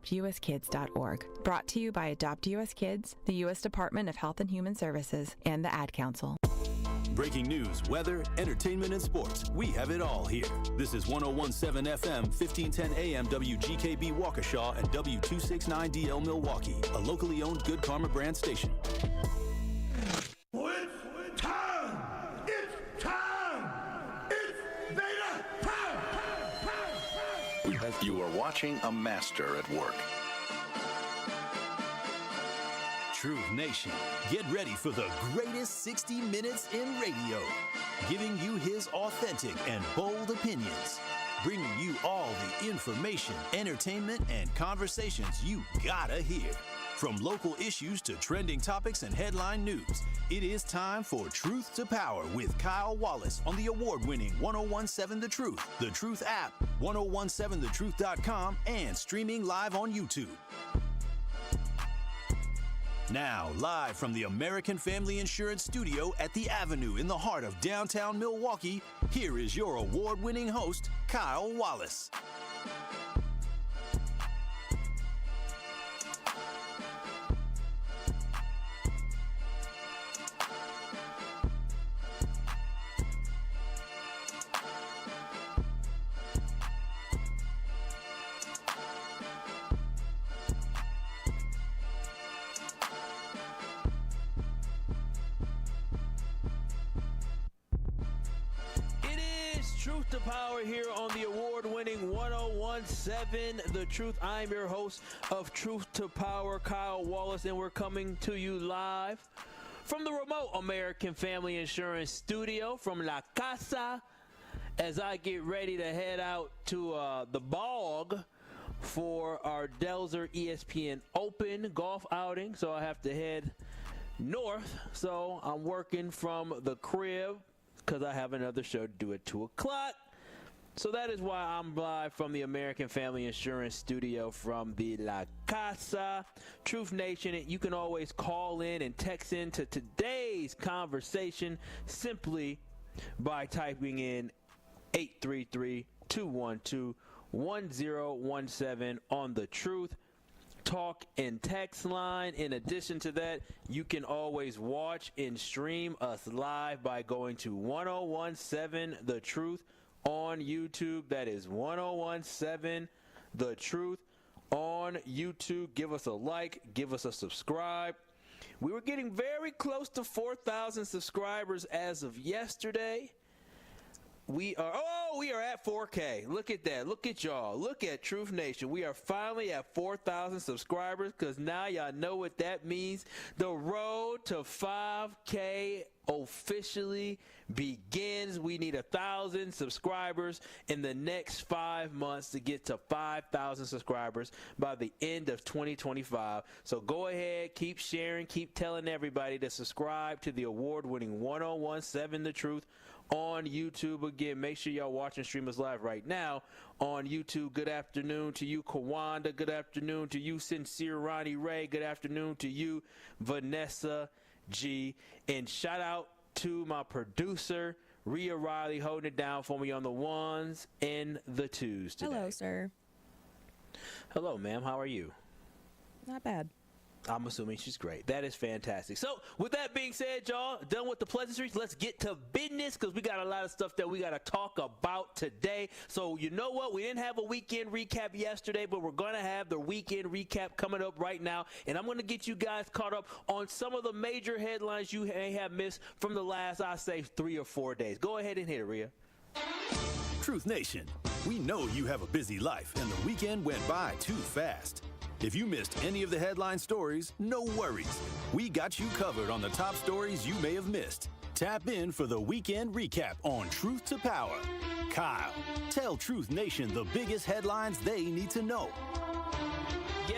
adoptuskids.org. Brought to you by Adopt US Kids, the U.S. Department of Health and Human Services, and the Ad Council. Breaking news, weather, entertainment, and sports. We have it all here. This is 101.7 FM, 1510 AM, WGKB Waukesha, and W269DL Milwaukee, a locally owned Good Karma brand station. It's time! It's time! It's Beta time! You are watching a master at work. Truth Nation, get ready for the greatest 60 minutes in radio, giving you his authentic and bold opinions, bringing you all the information, entertainment, and conversations you gotta hear. From local issues to trending topics and headline news, it is time for Truth to Power with Kyle Wallace on the award-winning 101.7 The Truth app, 1017thetruth.com, and streaming live on YouTube. Now, live from the American Family Insurance Studio at the Avenue in the heart of downtown Milwaukee, here is your award-winning host, Kyle Wallace. Truth to Power here on the award-winning 101.7 The Truth. I'm your host of Truth to Power, Kyle Wallace, and we're coming to you live from the remote American Family Insurance Studio from La Casa as I get ready to head out to the Bog for our Delzer ESPN Open golf outing. So I have to head north. So I'm working from the crib because I have another show to do at 2 o'clock. So that is why I'm live from the American Family Insurance Studio from the La Casa. Truth Nation, you can always call in and text in to today's conversation simply by typing in 833-212-1017 on the Truth Talk and text line. In addition to that, you can always watch and stream us live by going to 1017 The Truth on YouTube. That is 1017 The Truth on YouTube. Give us a like, give us a subscribe. We were getting very close to 4,000 subscribers as of yesterday. We are at 4K. Look at that. Look at y'all. Look at Truth Nation. We are finally at 4,000 subscribers because now y'all know what that means. The road to 5K officially begins. We need 1,000 subscribers in the next 5 months to get to 5,000 subscribers by the end of 2025. So go ahead, keep sharing, keep telling everybody to subscribe to the award-winning 101.7 The Truth on YouTube. Again, make sure y'all watch and stream us live right now on YouTube. Good afternoon to you, Kawanda. Good afternoon to you, Sincere Ronnie Ray. Good afternoon to you, Vanessa G. And shout out to my producer, Rhea Riley, holding it down for me on the ones and the twos today. Hello, sir. Hello, ma'am. How are you? Not bad. I'm assuming she's great. That is fantastic. So, with that being said, y'all, done with the pleasantries. Let's get to business because we got a lot of stuff that we got to talk about today. So, you know what? We didn't have a weekend recap yesterday, but we're going to have the weekend recap coming up right now. And I'm going to get you guys caught up on some of the major headlines you may have missed from the last, I say, 3 or 4 days. Go ahead and hit it, Rhea. Truth Nation, we know you have a busy life and the weekend went by too fast. If you missed any of the headline stories, no worries. We got you covered on the top stories you may have missed. Tap in for the weekend recap on Truth to Power. Kyle, tell Truth Nation the biggest headlines they need to know.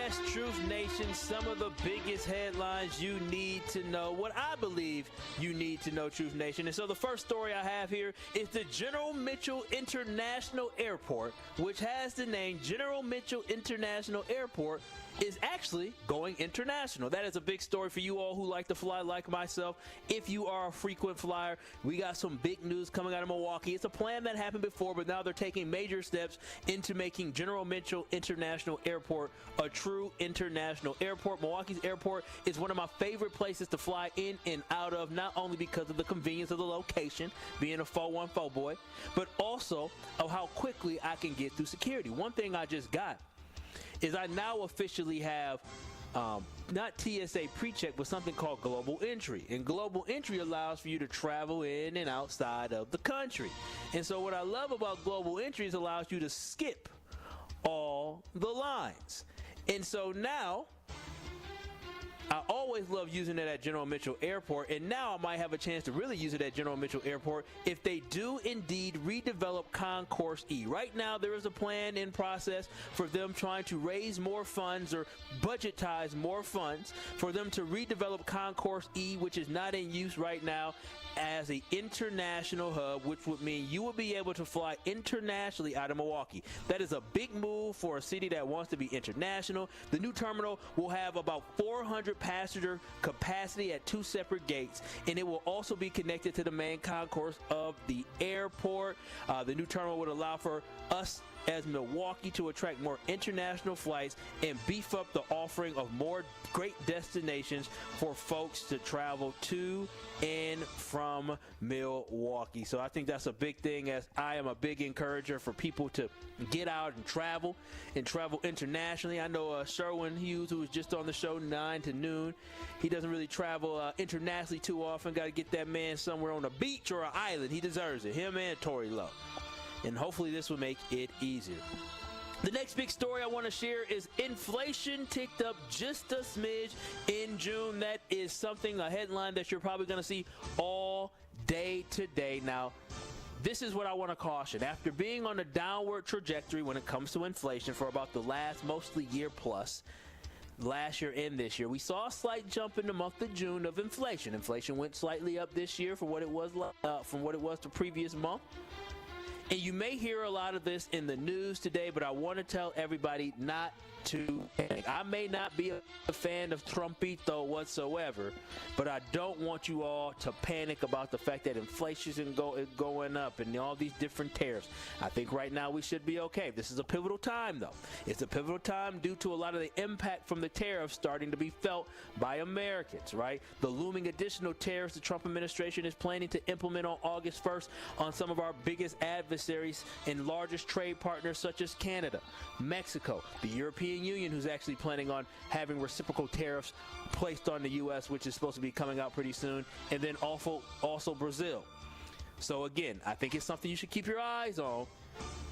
Yes, Truth Nation, some of the biggest headlines you need to know, what I believe you need to know, Truth Nation. And so the first story I have here is the General Mitchell International Airport, which has the name General Mitchell International Airport, is actually going international. That is a big story for you all who like to fly like myself. If you are a frequent flyer, we got some big news coming out of Milwaukee. It's a plan that happened before, but now they're taking major steps into making General Mitchell International Airport a true international airport. Milwaukee's airport is one of my favorite places to fly in and out of, not only because of the convenience of the location, being a 414 boy, but also of how quickly I can get through security. One thing I just got is I now officially have not TSA PreCheck, but something called Global Entry. And Global Entry allows for you to travel in and outside of the country. And so what I love about Global Entry is it allows you to skip all the lines. And so now, I always love using it at General Mitchell Airport, and now I might have a chance to really use it at General Mitchell Airport if they do indeed redevelop Concourse E. Right now, there is a plan in process for them trying to raise more funds or budgetize more funds for them to redevelop Concourse E, which is not in use right now, as an international hub, which would mean you will be able to fly internationally out of Milwaukee. That is a big move for a city that wants to be international. The new terminal will have about 400 passenger capacity at 2 separate gates, and it will also be connected to the main concourse of the airport. The new terminal would allow for us as Milwaukee to attract more international flights and beef up the offering of more great destinations for folks to travel to and from Milwaukee. So I think that's a big thing, as I am a big encourager for people to get out and travel internationally. I know Sherwin Hughes, who was just on the show 9 to noon, he doesn't really travel internationally too often. Got to get that man somewhere on a beach or an island. He deserves it, him and Tory Lowe. And hopefully this will make it easier. The next big story I want to share is inflation ticked up just a smidge in June. That is something, a headline that you're probably going to see all day today. Now, this is what I want to caution. After being on a downward trajectory when it comes to inflation for about the last mostly year plus, last year and this year, we saw a slight jump in the month of June of inflation. Inflation went slightly up this year from what it was the previous month. And you may hear a lot of this in the news today, but I want to tell everybody not to panic. I may not be a fan of Trumpito whatsoever, but I don't want you all to panic about the fact that inflation is going up and all these different tariffs. I think right now we should be okay. This is a pivotal time, though. It's a pivotal time due to a lot of the impact from the tariffs starting to be felt by Americans, right? The looming additional tariffs the Trump administration is planning to implement on August 1st on some of our biggest adversaries and largest trade partners such as Canada, Mexico, the European Union, who's actually planning on having reciprocal tariffs placed on the U.S., which is supposed to be coming out pretty soon, and then also Brazil. So again, I think it's something you should keep your eyes on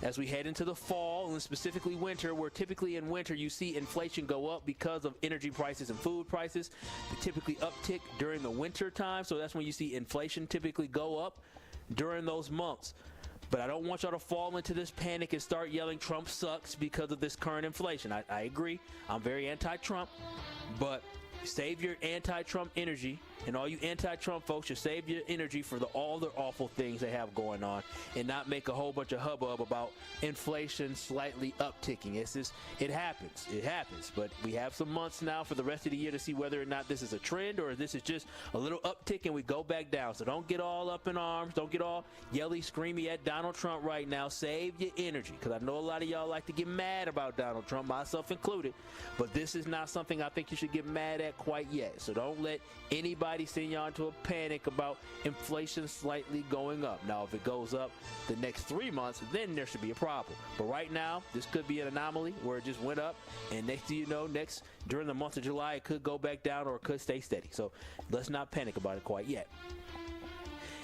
as we head into the fall, and specifically winter, where typically in winter you see inflation go up because of energy prices and food prices. They typically uptick during the winter time, so that's when you see inflation typically go up during those months. But I don't want y'all to fall into this panic and start yelling Trump sucks because of this current inflation. I agree. I'm very anti-Trump, but save your anti-Trump energy, and all you anti-Trump folks should save your energy for all the awful things they have going on and not make a whole bunch of hubbub about inflation slightly upticking. It happens, but we have some months now for the rest of the year to see whether or not this is a trend or this is just a little uptick and we go back down. So don't get all up in arms. Don't get all yelly, screamy at Donald Trump right now. Save your energy, because I know a lot of y'all like to get mad about Donald Trump, myself included, but this is not something I think you should get mad at quite yet. So don't let anybody send y'all into a panic about inflation slightly going up. Now, if it goes up the next 3 months, then there should be a problem. But right now, this could be an anomaly where it just went up, and next thing you know, during the month of July, it could go back down or it could stay steady. So let's not panic about it quite yet.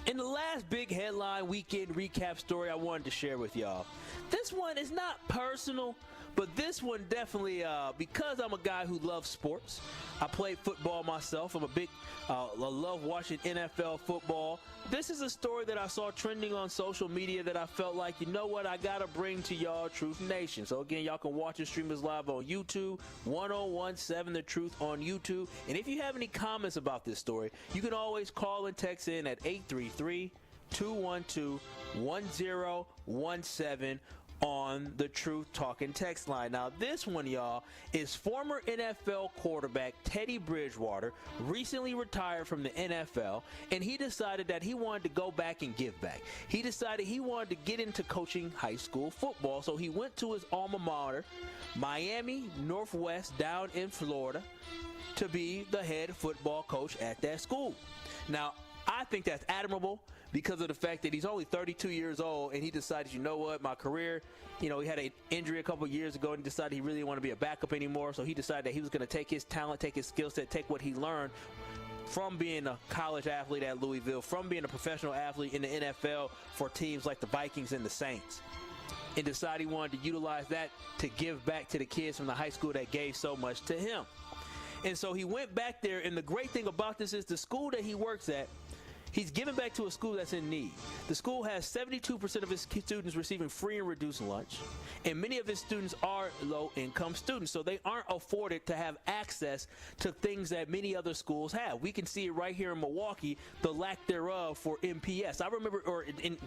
And the last big headline weekend recap story I wanted to share with y'all. This one is not personal, But this one definitely, because I'm a guy who loves sports, I played football myself. I'm a big, I love watching NFL football. This is a story that I saw trending on social media that I felt like, you know what, I got to bring to y'all, Truth Nation. So, again, y'all can watch and stream us live on YouTube, 1017 The Truth on YouTube. And if you have any comments about this story, you can always call and text in at 833-212-1017 on the Truth Talking text line. Now, this one, y'all, is former NFL quarterback Teddy Bridgewater, recently retired from the NFL, and he decided that he wanted to go back and give back. He decided he wanted to get into coaching high school football, so he went to his alma mater, Miami Northwest, down in Florida, to be the head football coach at that school. Now, I think that's admirable because of the fact that he's only 32 years old, and he decided, you know what, my career, he had an injury a couple years ago, and he decided he really didn't want to be a backup anymore, so he decided that he was going to take his talent, take his skill set, take what he learned from being a college athlete at Louisville, from being a professional athlete in the NFL for teams like the Vikings and the Saints, and decided he wanted to utilize that to give back to the kids from the high school that gave so much to him. And so he went back there, and the great thing about this is the school that he works at, he's giving back to a school that's in need. The school has 72% of its students receiving free and reduced lunch, and many of his students are low-income students, so they aren't afforded to have access to things that many other schools have. We can see it right here in Milwaukee, the lack thereof for MPS. I remember,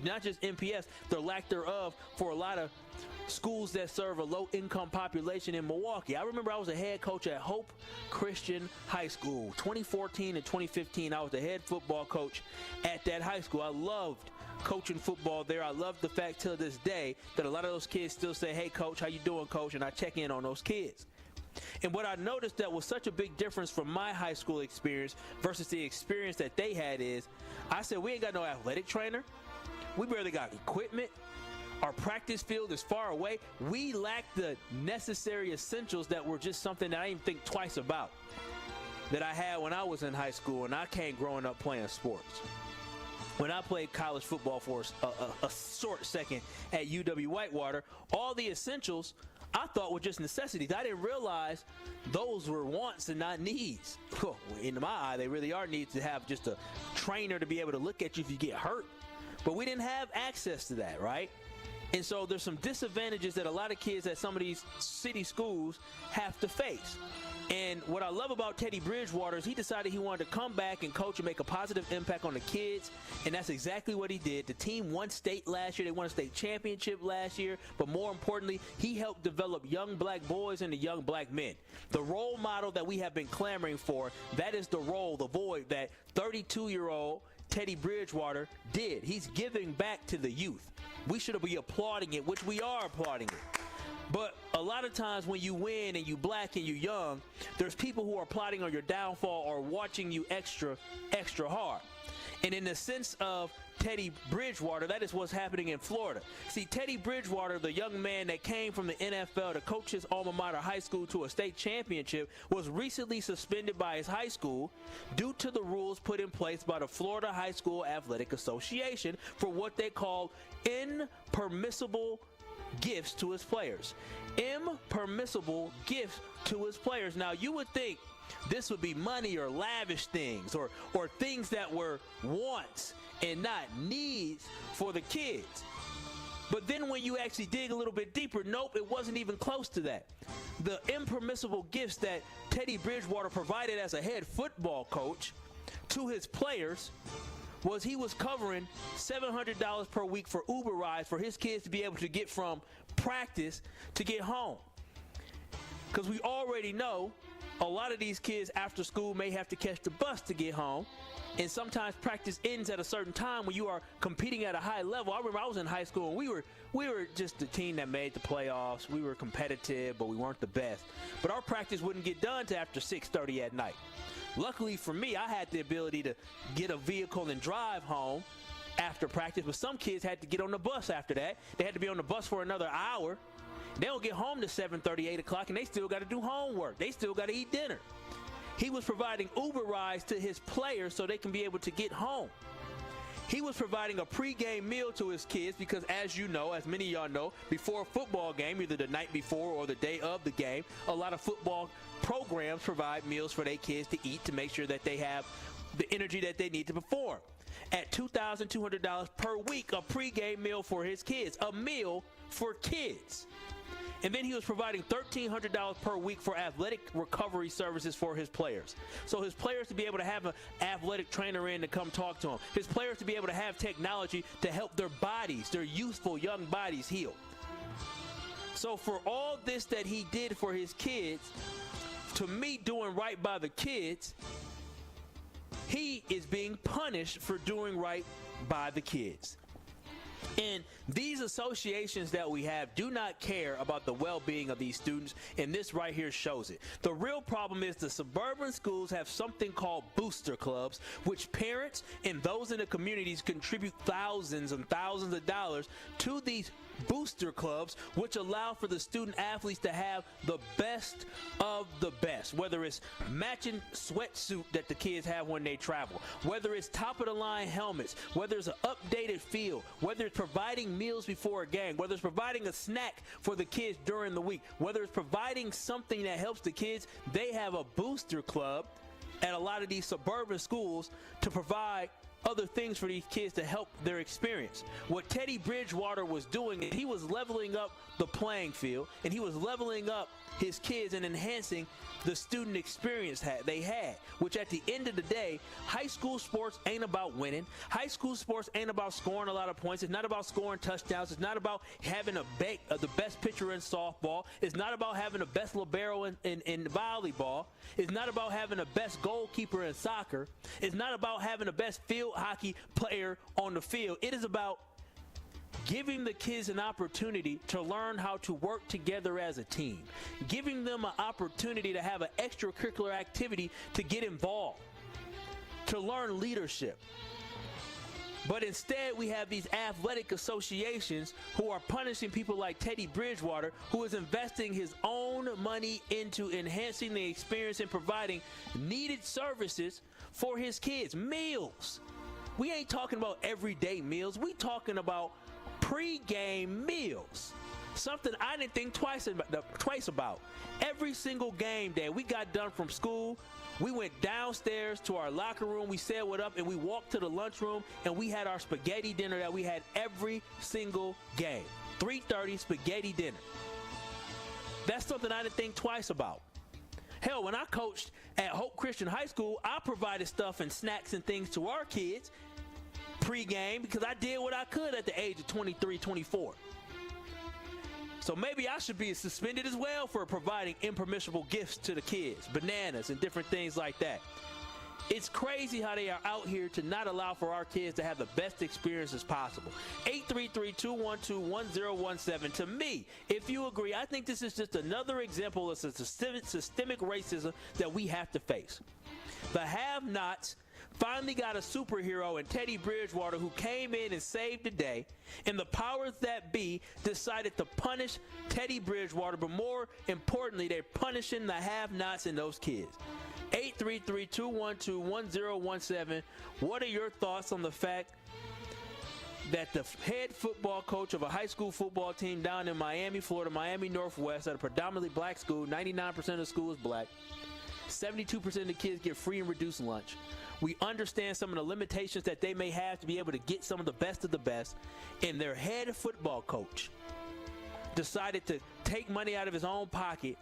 not just MPS, the lack thereof for a lot of schools that serve a low-income population in Milwaukee. I remember I was a head coach at Hope Christian High School. 2014 and 2015, I was the head football coach at that high school. I loved coaching football there. I love the fact till this day that a lot of those kids still say, hey, coach, how you doing, coach? And I check in on those kids. And what I noticed that was such a big difference from my high school experience versus the experience that they had is, I said, we ain't got no athletic trainer. We barely got equipment. Our practice field is far away. We lack the necessary essentials that were just something that I didn't think twice about that I had when I was in high school and I came growing up playing sports. When I played college football for a short second at UW-Whitewater, all the essentials I thought were just necessities. I didn't realize those were wants and not needs. In my eye, they really are needs to have just a trainer to be able to look at you if you get hurt. But we didn't have access to that, right? And so there's some disadvantages that a lot of kids at some of these city schools have to face. And what I love about Teddy Bridgewater is he decided he wanted to come back and coach and make a positive impact on the kids, and that's exactly what he did. The team won state last year. They won a state championship last year, but more importantly, he helped develop young black boys into young black men. The role model that we have been clamoring for, that is the role, the void that 32-year-old Teddy Bridgewater did. He's giving back to the youth. We should be applauding it, which we are applauding it. But a lot of times when you win and you black and you young, there's people who are plotting on your downfall or watching you extra hard. And in the sense of Teddy Bridgewater, that is what's happening in Florida. See, Teddy Bridgewater, the young man that came from the NFL to coach his alma mater high school to a state championship, was recently suspended by his high school due to the rules put in place by the Florida High School Athletic Association for what they call impermissible gifts to his players. Impermissible gifts to his players. Now, you would think this would be money or lavish things or things that were wants and not needs for the kids. But then when you actually dig a little bit deeper, nope, it wasn't even close to that. The impermissible gifts that Teddy Bridgewater provided as a head football coach to his players was he was covering $700 per week for Uber rides for his kids to be able to get from practice to get home. Because we already know a lot of these kids after school may have to catch the bus to get home. And sometimes practice ends at a certain time when you are competing at a high level. I remember I was in high school and we were just the team that made the playoffs. We were competitive, but we weren't the best. But our practice wouldn't get done till after 6:30 at night. Luckily for me, I had the ability to get a vehicle and drive home after practice, but some kids had to get on the bus after that. They had to be on the bus for another hour. They don't get home to 7:30, 8 o'clock, and they still got to do homework. They still got to eat dinner. He was providing Uber rides to his players so they can be able to get home. He was providing a pregame meal to his kids because, as you know, as many of y'all know, before a football game, either the night before or the day of the game, a lot of football programs provide meals for their kids to eat to make sure that they have the energy that they need to perform. At $2,200 per week, a pregame meal for his kids, a meal for kids. And then he was providing $1,300 per week for athletic recovery services for his players. So his players to be able to have an athletic trainer in to come talk to him. His players to be able to have technology to help their bodies, their youthful young bodies heal. So for all this that he did for his kids, to me doing right by the kids, he is being punished for doing right by the kids. And these associations that we have do not care about the well-being of these students, and this right here shows it. The real problem is the suburban schools have something called booster clubs, which parents and those in the communities contribute thousands and thousands of dollars to these booster clubs, which allow for the student athletes to have the best of the best, whether it's matching sweatsuit that the kids have when they travel, whether it's top of the line helmets, whether it's an updated field, whether it's providing meals before a game, whether it's providing a snack for the kids during the week, whether it's providing something that helps the kids. They have a booster club at a lot of these suburban schools to provide other things for these kids to help their experience. What Teddy Bridgewater was doing, he was leveling up the playing field, and he was leveling up his kids and enhancing the student experience they had, which at the end of the day, high school sports ain't about winning. High school sports ain't about scoring a lot of points. It's not about scoring touchdowns. It's not about having the best pitcher in softball. It's not about having the best libero in volleyball. It's not about having the best goalkeeper in soccer. It's not about having the best field hockey player on the field. It is about giving the kids an opportunity to learn how to work together as a team, giving them an opportunity to have an extracurricular activity to get involved, to learn leadership. But instead, we have these athletic associations who are punishing people like Teddy Bridgewater, who is investing his own money into enhancing the experience and providing needed services for his kids. Meals. We ain't talking about everyday meals. We talking about pre-game meals, something I didn't think twice about. Every single game day we got done from school, we went downstairs to our locker room, we said what up, and we walked to the lunchroom, and we had our spaghetti dinner that we had every single game. 3:30 spaghetti dinner. That's something I didn't think twice about. Hell, when I coached at Hope Christian High School, I provided stuff and snacks and things to our kids pre-game because I did what I could at the age of 23, 24. So maybe I should be suspended as well for providing impermissible gifts to the kids, bananas and different things like that. It's crazy how they are out here to not allow for our kids to have the best experiences possible. 833-212-1017. To me, if you agree, I think this is just another example of systemic racism that we have to face. The have-nots finally got a superhero in Teddy Bridgewater who came in and saved the day, and the powers that be decided to punish Teddy Bridgewater, but more importantly, they're punishing the have-nots and those kids. 833-212-1017. What are your thoughts on the fact that the head football coach of a high school football team down in Miami, Florida, Miami Northwest, at a predominantly black school, 99% of the school is black, 72% of the kids get free and reduced lunch. We understand some of the limitations that they may have to be able to get some of the best, and their head football coach decided to take money out of his own pocket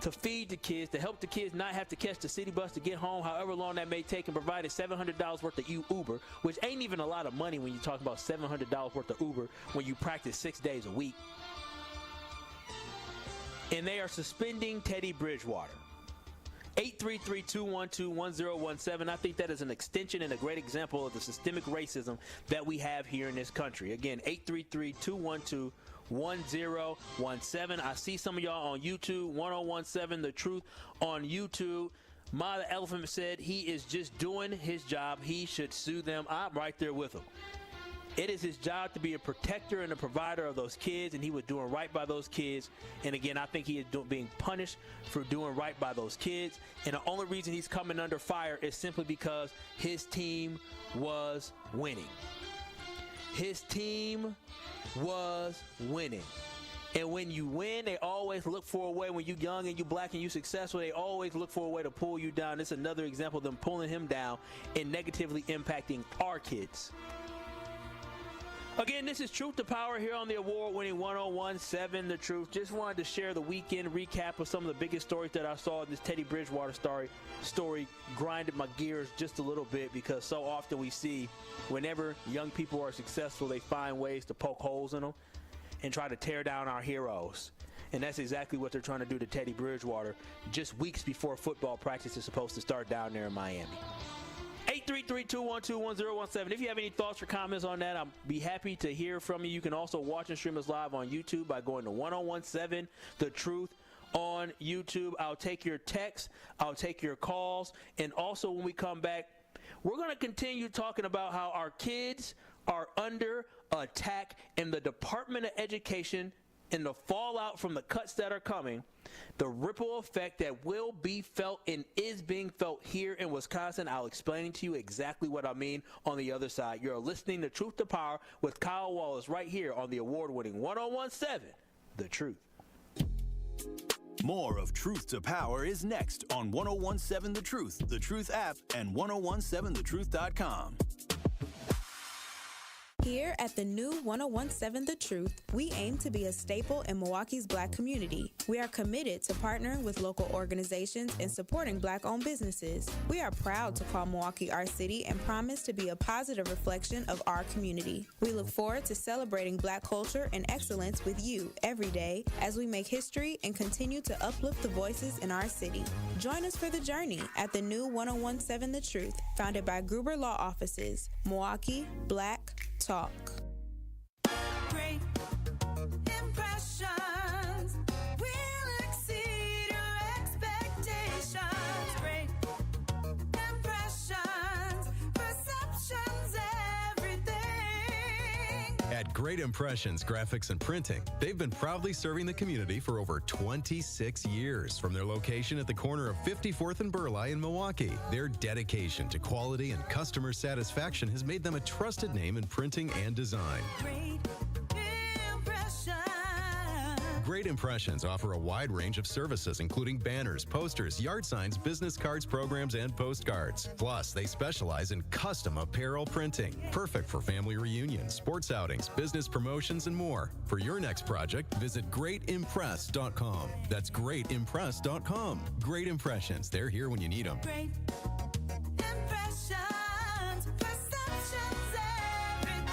to feed the kids, to help the kids not have to catch the city bus to get home, however long that may take, and provided $700 worth of Uber, which ain't even a lot of money when you talk about $700 worth of Uber when you practice 6 days a week. And they are suspending Teddy Bridgewater. 833-212-1017. I think that is an extension and a great example of the systemic racism that we have here in this country. Again, 833-212-1017. I see some of y'all on YouTube, 1017 The Truth on YouTube. Ma the Elephant said he is just doing his job. He should sue them. I'm right there with him. It is his job to be a protector and a provider of those kids, and he was doing right by those kids. And again, I think he is being punished for doing right by those kids. And the only reason he's coming under fire is simply because his team was winning. His team was winning. And when you win, they always look for a way. When you're young and you're black and you're successful, they always look for a way to pull you down. It's another example of them pulling him down and negatively impacting our kids. Again, this is Truth to Power here on the award-winning 101.7 The Truth. Just wanted to share the weekend recap of some of the biggest stories that I saw. This Teddy Bridgewater story grinded my gears just a little bit, because so often we see whenever young people are successful, they find ways to poke holes in them and try to tear down our heroes. And that's exactly what they're trying to do to Teddy Bridgewater just weeks before football practice is supposed to start down there in Miami. 833-212-1017. If you have any thoughts or comments on that, I'll be happy to hear from you. You can also watch and stream us live on YouTube by going to 1017 The Truth on YouTube. I'll take your texts, I'll take your calls, and also when we come back, we're going to continue talking about how our kids are under attack in the Department of Education and the fallout from the cuts that are coming, the ripple effect that will be felt and is being felt here in Wisconsin. I'll explain to you exactly what I mean on the other side. You're listening to Truth to Power with Kyle Wallace right here on the award-winning 101.7 The Truth. More of Truth to Power is next on 101.7 The Truth app, and 1017thetruth.com. Here at the new 101.7 The Truth, we aim to be a staple in Milwaukee's Black community. We are committed to partnering with local organizations and supporting Black-owned businesses. We are proud to call Milwaukee our city and promise to be a positive reflection of our community. We look forward to celebrating Black culture and excellence with you every day as we make history and continue to uplift the voices in our city. Join us for the journey at the new 101.7 The Truth, founded by Gruber Law Offices, Milwaukee Black Talk. Great impressions will exceed your expectations. Great impressions, perceptions, everything. At Great Impressions Graphics and Printing, they've been proudly serving the community for over 26 years. From their location at the corner of 54th and Burleigh in Milwaukee, their dedication to quality and customer satisfaction has made them a trusted name in printing and design. Great impressions. Great Impressions offer a wide range of services, including banners, posters, yard signs, business cards, programs, and postcards. Plus, they specialize in custom apparel printing, perfect for family reunions, sports outings, business promotions, and more. For your next project, visit greatimpress.com. That's greatimpress.com. Great Impressions. They're here when you need them. Great impressions, perceptions, everything.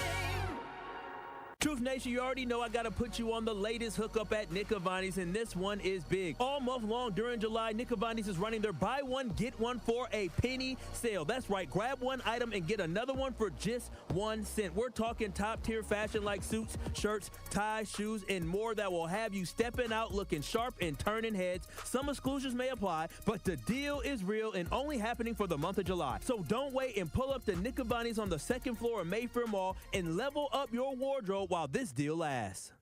Truth Nation, you already know I got to put you on the latest hookup at Nick Avani's, and this one is big. All month long during July, Nick Avani's is running their buy one, get one for a penny sale. That's right. Grab one item and get another one for just 1 cent. We're talking top-tier fashion like suits, shirts, ties, shoes, and more that will have you stepping out looking sharp and turning heads. Some exclusions may apply, but the deal is real and only happening for the month of July. So don't wait and pull up to Nick Avani's on the second floor of Mayfair Mall and level up your wardrobe while this deal lasts.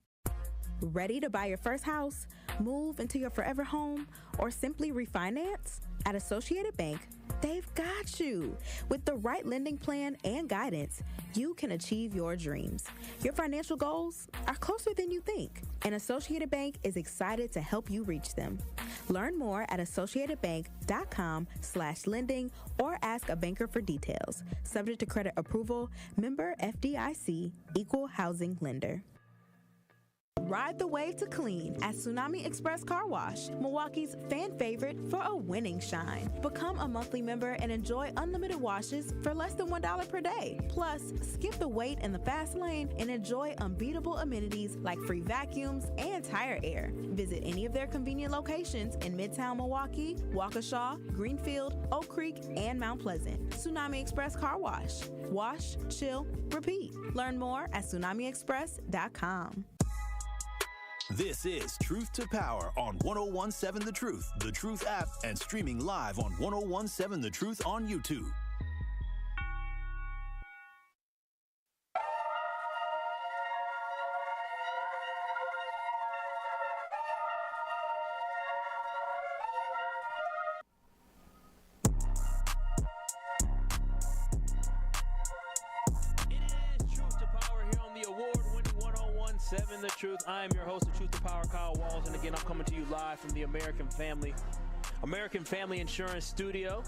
Ready to buy your first house, move into your forever home, or simply refinance? At Associated Bank, they've got you. With the right lending plan and guidance, you can achieve your dreams. Your financial goals are closer than you think, and Associated Bank is excited to help you reach them. Learn more at associatedbank.com/lending or ask a banker for details. Subject to credit approval, member FDIC, equal housing lender. Ride the wave to clean at Tsunami Express Car Wash, Milwaukee's fan favorite for a winning shine. Become a monthly member and enjoy unlimited washes for less than $1 per day. Plus, skip the wait in the fast lane and enjoy unbeatable amenities like free vacuums and tire air. Visit any of their convenient locations in Midtown Milwaukee, Waukesha, Greenfield, Oak Creek, and Mount Pleasant. Tsunami Express Car Wash. Wash, chill, repeat. Learn more at tsunamiexpress.com. This is Truth to Power on 1017 The Truth app, and streaming live on 1017 The Truth on YouTube. 1017 The Truth. I am your host, The Truth, the Power Kyle Wallace. And again, I'm coming to you live from the American Family Insurance Studio.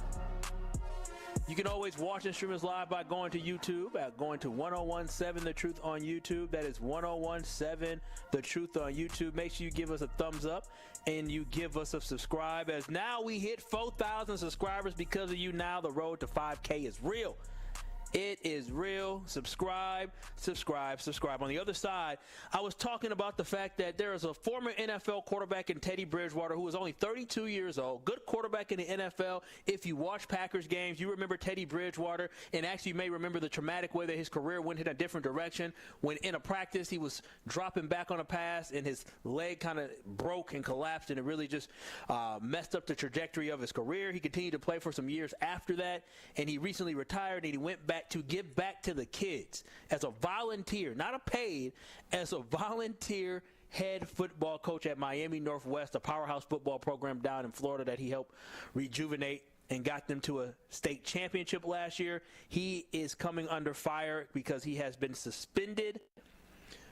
You can always watch and stream us live by going to YouTube, going to 1017 The Truth on YouTube. That is 1017 The Truth on YouTube. Make sure you give us a thumbs up and you give us a subscribe, as now we hit 4,000 subscribers because of you. Now the road to 5K is real. It is real. Subscribe, subscribe, subscribe. On the other side, I was talking about the fact that there is a former NFL quarterback in Teddy Bridgewater who is only 32 years old. Good quarterback in the NFL. If you watch Packers games, you remember Teddy Bridgewater, and actually you may remember the traumatic way that his career went in a different direction when in a practice he was dropping back on a pass and his leg kind of broke and collapsed, and it really just messed up the trajectory of his career. He continued to play for some years after that, and he recently retired, and he went back to give back to the kids as a volunteer, not a paid, as a volunteer head football coach at Miami Northwest, a powerhouse football program down in Florida that he helped rejuvenate and got them to a state championship last year. He is coming under fire because he has been suspended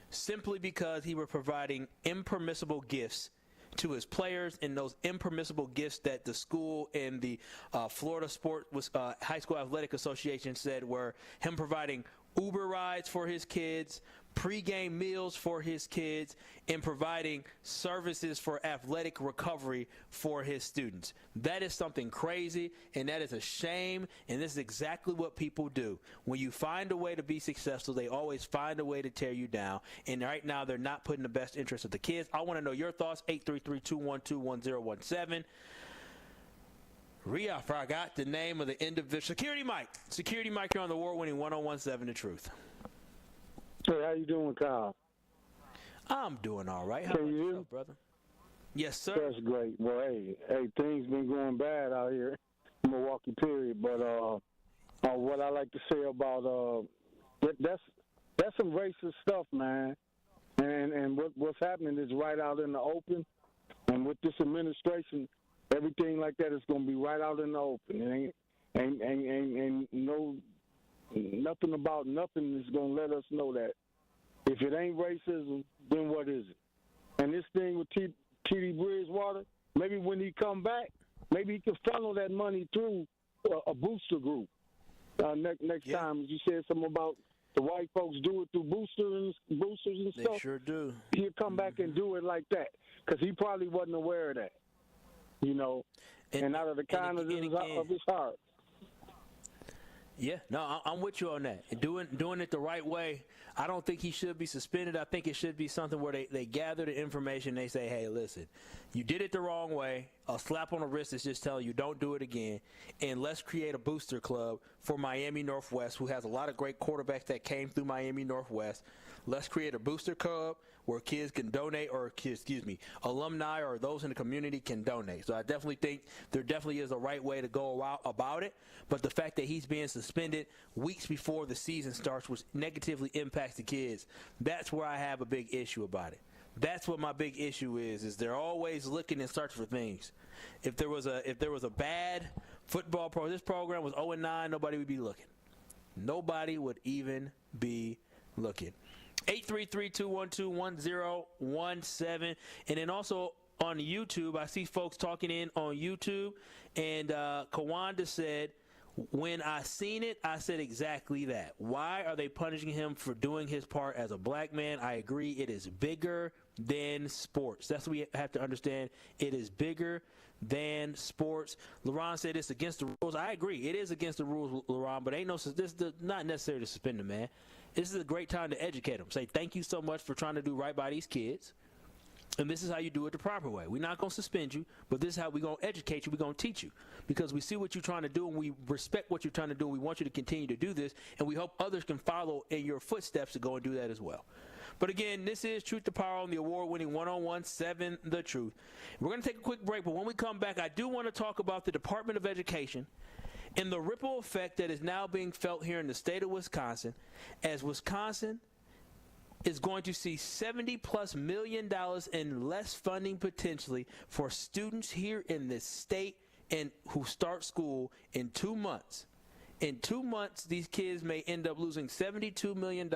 simply because he was providing impermissible gifts to his players, and those impermissible gifts that the school and the Florida High School Athletic Association said were him providing Uber rides for his kids, pregame meals for his kids, and providing services for athletic recovery for his students. That is something crazy, and that is a shame, and this is exactly what people do. When you find a way to be successful, they always find a way to tear you down, and right now they're not putting the best interest of the kids. I want to know your thoughts, 833-212-1017. Rhea, I forgot the name of the individual. Security Mike, you're on the award-winning 1017 The Truth. Hey, how you doing, Kyle? I'm doing all right. How about yourself, brother? Yes, sir. That's great. Well, hey, things been going bad out here in Milwaukee, period. But what I like to say about that's some racist stuff, man. And what's happening is right out in the open. And with this administration, everything like that is going to be right out in the open. It ain't no nothing about nothing is going to let us know that. If it ain't racism, then what is it? And this thing with Teddy Bridgewater, maybe when he come back, maybe he can funnel that money through a booster group. Next time, you said something about the white folks do it through boosters and stuff. They sure do. He'll come back and do it like that because he probably wasn't aware of that, and out of the kindness of his heart. Yeah, no, I'm with you on that. And doing it the right way, I don't think he should be suspended. I think it should be something where they gather the information. They say, hey, listen, you did it the wrong way. A slap on the wrist is just telling you don't do it again. And let's create a booster club for Miami Northwest, who has a lot of great quarterbacks that came through Miami Northwest. Let's create a booster club where kids can donate, alumni or those in the community can donate. So I definitely think there definitely is a right way to go about it. But the fact that he's being suspended weeks before the season starts, which negatively impacts the kids, that's where I have a big issue about it. That's what my big issue is they're always looking and searching for things. If there was a bad football this program was 0-9, nobody would be looking. Nobody would even be looking. 833-212-1017. And then also on YouTube, I see folks talking in on YouTube, and Kawanda said, when I seen it, I said exactly that. Why are they punishing him for doing his part as a black man? I agree. It is bigger than sports. That's what we have to understand. It is bigger than sports. LaRon said it's against the rules. I agree. It is against the rules, LaRon, but this is not necessary to suspend him, man. This is a great time to educate them. Say thank you so much for trying to do right by these kids. And this is how you do it the proper way. We're not going to suspend you, but this is how we're going to educate you. We're going to teach you because we see what you're trying to do, and we respect what you're trying to do. We want you to continue to do this, and we hope others can follow in your footsteps to go and do that as well. But again, this is Truth to Power on the award-winning 1017 The Truth. We're going to take a quick break, but when we come back, I do want to talk about the Department of Education and the ripple effect that is now being felt here in the state of Wisconsin, as Wisconsin is going to see $70+ million in less funding potentially for students here in this state and who start school in 2 months. In 2 months, these kids may end up losing $72 million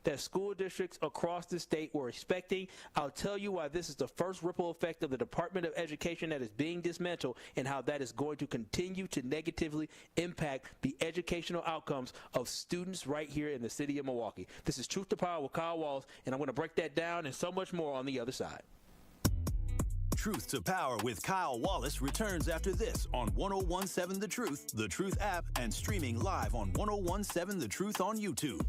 that school districts across the state were expecting. I'll tell you why this is the first ripple effect of the Department of Education that is being dismantled and how that is going to continue to negatively impact the educational outcomes of students right here in the city of Milwaukee. This is Truth to Power with Kyle Wallace, and I'm going to break that down and so much more on the other side. Truth to Power with Kyle Wallace returns after this on 1017 The Truth app, and streaming live on 1017 The Truth on YouTube.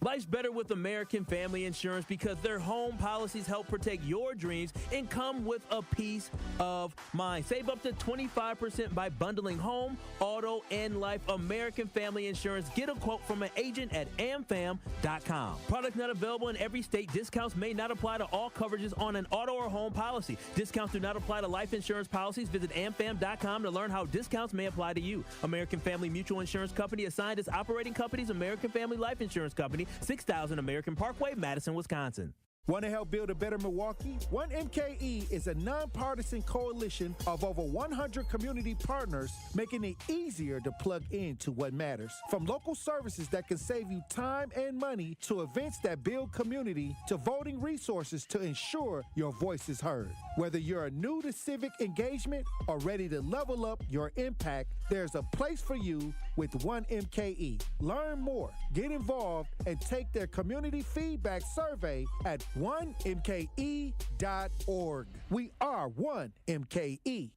Life's better with American Family Insurance because their home policies help protect your dreams and come with a peace of mind. Save up to 25% by bundling home, auto, and life. American Family Insurance. Get a quote from an agent at amfam.com. Product not available in every state. Discounts may not apply to all coverages on an auto or home policy. Discounts do not apply to life insurance policies. Visit amfam.com to learn how discounts may apply to you. American Family Mutual Insurance Company assigned as operating companies. American Family Life Insurance Company. 6000 American Parkway, Madison, Wisconsin. Want to help build a better Milwaukee? 1MKE is a nonpartisan coalition of over 100 community partners, making it easier to plug into what matters. From local services that can save you time and money, to events that build community, to voting resources to ensure your voice is heard. Whether you're new to civic engagement or ready to level up your impact, there's a place for you with 1MKE. Learn more, get involved, and take their community feedback survey at 1mke.org. We are 1MKE.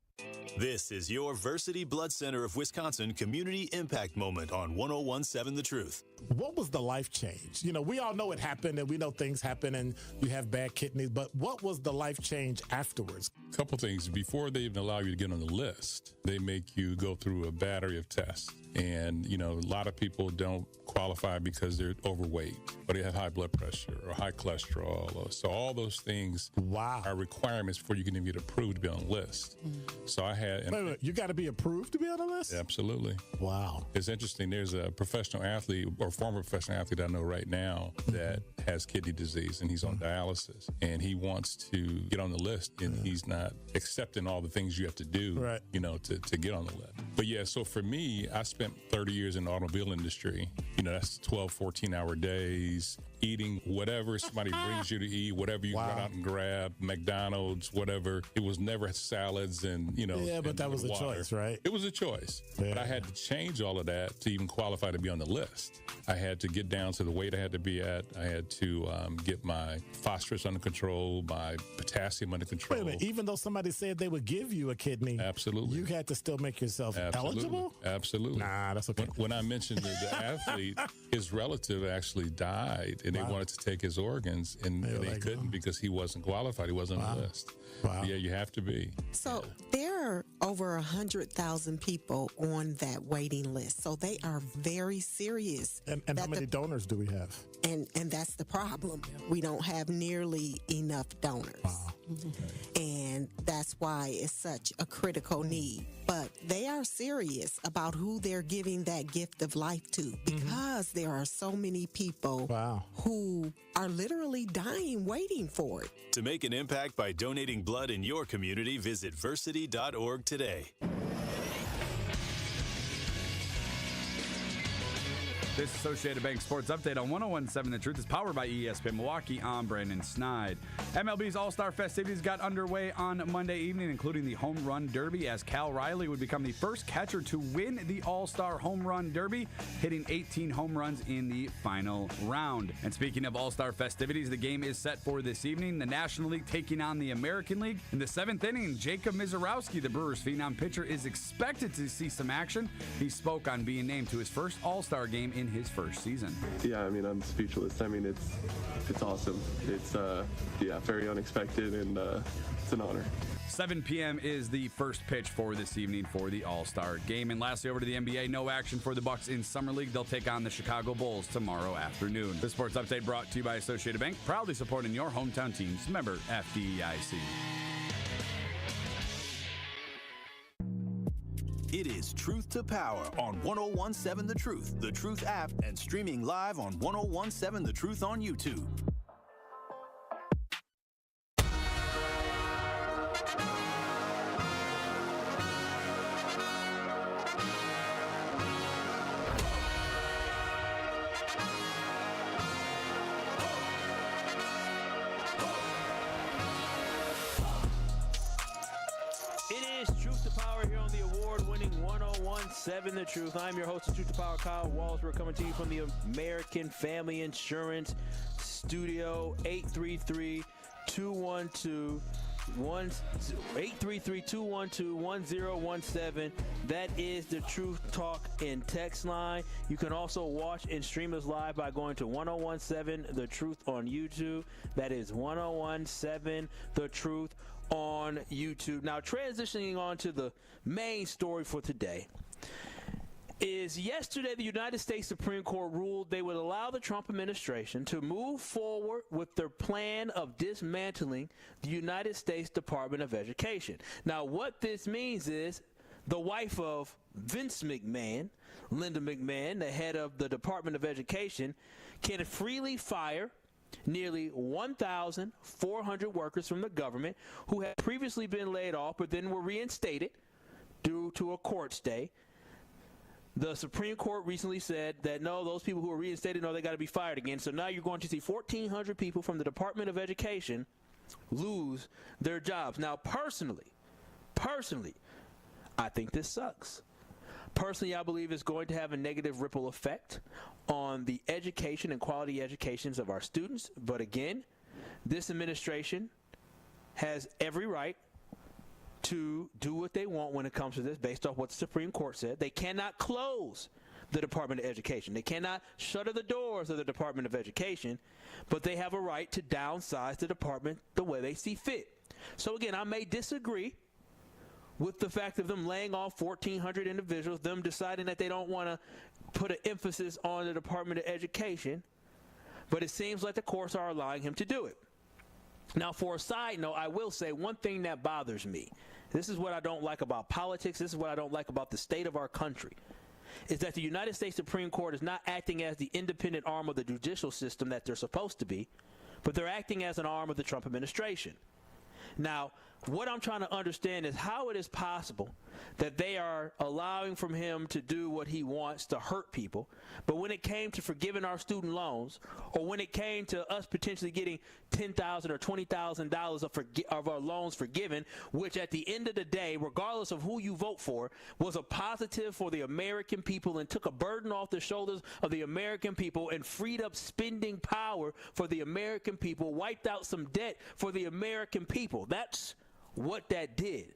This is your Versity Blood Center of Wisconsin Community Impact Moment on 1017 The Truth. What was the life change? You know, we all know it happened, and we know things happen and you have bad kidneys, but what was the life change afterwards? A couple things. Before they even allow you to get on the list, they make you go through a battery of tests. And, you know, a lot of people don't qualify because they're overweight or they have high blood pressure or high cholesterol. So all those things are requirements before you can even get approved to be on the list. So I had... Wait, you got to be approved to be on the list? Absolutely. Wow. It's interesting. There's a professional athlete or former professional athlete I know right now that has kidney disease and he's on dialysis and he wants to get on the list and he's not accepting all the things you have to do, you know, to get on the list. But yeah, so for me, I spent 30 years in the automobile industry. You know, that's 12, 14-hour days, eating whatever somebody brings you to eat, whatever you run out and grab, McDonald's, whatever. It was never salads and, you know. Yeah, but that was a choice, right? It was a choice. Yeah. But I had to change all of that to even qualify to be on the list. I had to get down to the weight I had to be at. I had to get my phosphorus under control, my potassium under control. Wait a minute, even though somebody said they would give you a kidney, absolutely, you had to still make yourself eligible? Absolutely. Nah, that's okay. When I mentioned the athlete, his relative actually died, and they wanted to take his organs, and they couldn't because he wasn't qualified. He wasn't on the list. Wow. Yeah, you have to be. So there are over 100,000 people on that waiting list. So they are very serious. And how many donors do we have? And that's the problem. We don't have nearly enough donors. Wow. And that's why it's such a critical need. But they are serious about who they're giving that gift of life to because there are so many people who are literally dying waiting for it. To make an impact by donating blood in your community, visit versity.org today. This Associated Bank Sports Update on 1017 The Truth is powered by ESPN Milwaukee. I'm Brandon Snide. MLB's All-Star festivities got underway on Monday evening, including the Home Run Derby, as Cal Riley would become the first catcher to win the All-Star Home Run Derby, hitting 18 home runs in the final round. And speaking of All-Star festivities, the game is set for this evening. The National League taking on the American League. In the 7th inning, Jacob Mizorowski, the Brewers' phenom pitcher, is expected to see some action. He spoke on being named to his first All-Star game in his first season. Yeah, I mean, I'm speechless. I mean, it's awesome. It's very unexpected, and it's an honor. 7 p.m. is the first pitch for this evening for the All-Star game. And lastly, over to the NBA, no action for the Bucks in Summer League. They'll take on the Chicago Bulls tomorrow afternoon. The Sports Update brought to you by Associated Bank, proudly supporting your hometown teams. Member FDIC. It is Truth to Power on 1017 The Truth app, and streaming live on 1017 The Truth on YouTube. is Truth to Power here on the award-winning 101.7 The Truth. I'm your host of Truth to Power, Kyle Wallace. We're coming to you from the American Family Insurance Studio. 833-212-1017. That is the Truth Talk and text line. You can also watch and stream us live by going to 101.7 The Truth on YouTube. That is 101.7 The Truth on YouTube. Now, transitioning on to the main story for today is yesterday the United States Supreme Court ruled they would allow the Trump administration to move forward with their plan of dismantling the United States Department of Education. Now, what this means is the wife of Vince McMahon, Linda McMahon, the head of the Department of Education, can freely fire nearly 1,400 workers from the government who had previously been laid off but then were reinstated due to a court stay. The Supreme Court recently said that no, those people who are reinstated, no, they got to be fired again. So now you're going to see 1,400 people from the Department of Education lose their jobs. Now, personally, I think this sucks. Personally, I believe it's going to have a negative ripple effect on the education and quality educations of our students. But again, this administration has every right to do what they want when it comes to this based off what the Supreme Court said. They cannot close the Department of Education. They cannot shutter the doors of the Department of Education, but they have a right to downsize the department the way they see fit. So again, I may disagree with the fact of them laying off 1,400 individuals, them deciding that they don't want to put an emphasis on the Department of Education, but it seems like the courts are allowing him to do it. Now, for a side note, I will say one thing that bothers me. This is what I don't like about politics. This is what I don't like about the state of our country, is that the United States Supreme Court is not acting as the independent arm of the judicial system that they're supposed to be, but they're acting as an arm of the Trump administration. Now, what I'm trying to understand is how it is possible that they are allowing from him to do what he wants to hurt people, but when it came to forgiving our student loans, or when it came to us potentially getting $10,000 or $20,000 of our loans forgiven, which at the end of the day, regardless of who you vote for, was a positive for the American people and took a burden off the shoulders of the American people and freed up spending power for the American people, wiped out some debt for the American people. That's what that did.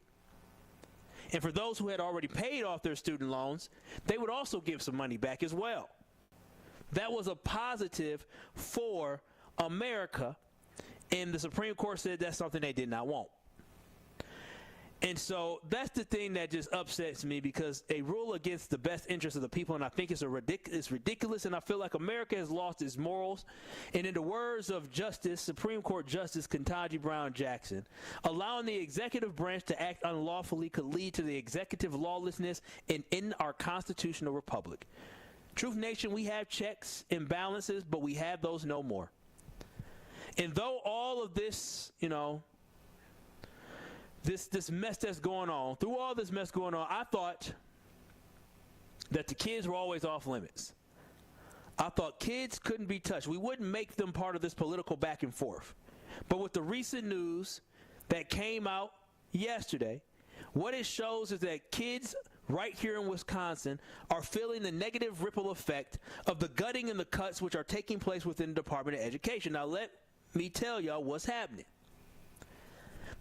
And for those who had already paid off their student loans, they would also give some money back as well. That was a positive for America, and the Supreme Court said that's something they did not want. And so that's the thing that just upsets me, because a rule against the best interest of the people, and I think it's ridiculous, and I feel like America has lost its morals. And in the words of Supreme Court Justice Ketanji Brown Jackson, allowing the executive branch to act unlawfully could lead to the executive lawlessness in our constitutional republic. Truth Nation, we have checks and balances, but we have those no more. And though all of this, this mess that's going on, through all this mess going on, I thought that the kids were always off limits. I thought kids couldn't be touched. We wouldn't make them part of this political back and forth. But with the recent news that came out yesterday, what it shows is that kids right here in Wisconsin are feeling the negative ripple effect of the gutting and the cuts which are taking place within the Department of Education. Now, let me tell y'all what's happening.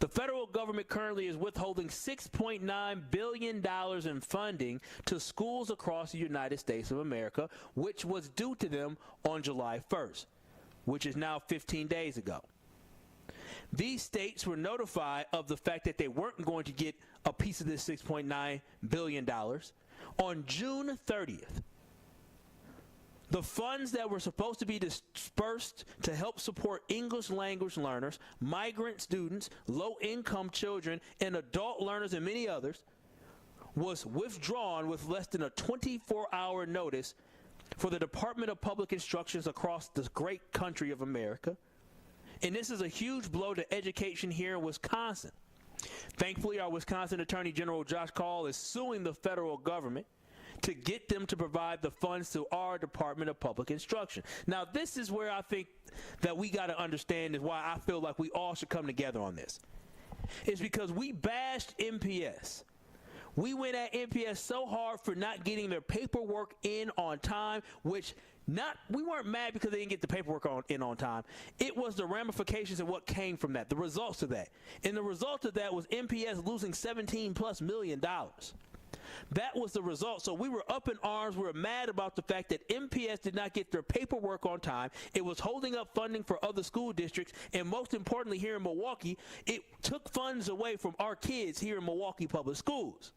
The federal government currently is withholding $6.9 billion in funding to schools across the United States of America, which was due to them on July 1st, which is now 15 days ago. These states were notified of the fact that they weren't going to get a piece of this $6.9 billion on June 30th. The funds that were supposed to be dispersed to help support English language learners, migrant students, low-income children, and adult learners, and many others, was withdrawn with less than a 24-hour notice for the Department of Public Instructions across this great country of America. And this is a huge blow to education here in Wisconsin. Thankfully, our Wisconsin Attorney General Josh Call is suing the federal government to get them to provide the funds to our Department of Public Instruction. Now, this is where I think that we got to understand is why I feel like we all should come together on this. is because we bashed MPS. We went at MPS so hard for not getting their paperwork in on time, which we weren't mad because they didn't get the paperwork in on time. It was the ramifications of what came from that, the results of that. And the result of that was MPS losing $17+ million. That was the result. So we were up in arms. We were mad about the fact that MPS did not get their paperwork on time. It was holding up funding for other school districts. And most importantly, here in Milwaukee, it took funds away from our kids here in Milwaukee Public Schools.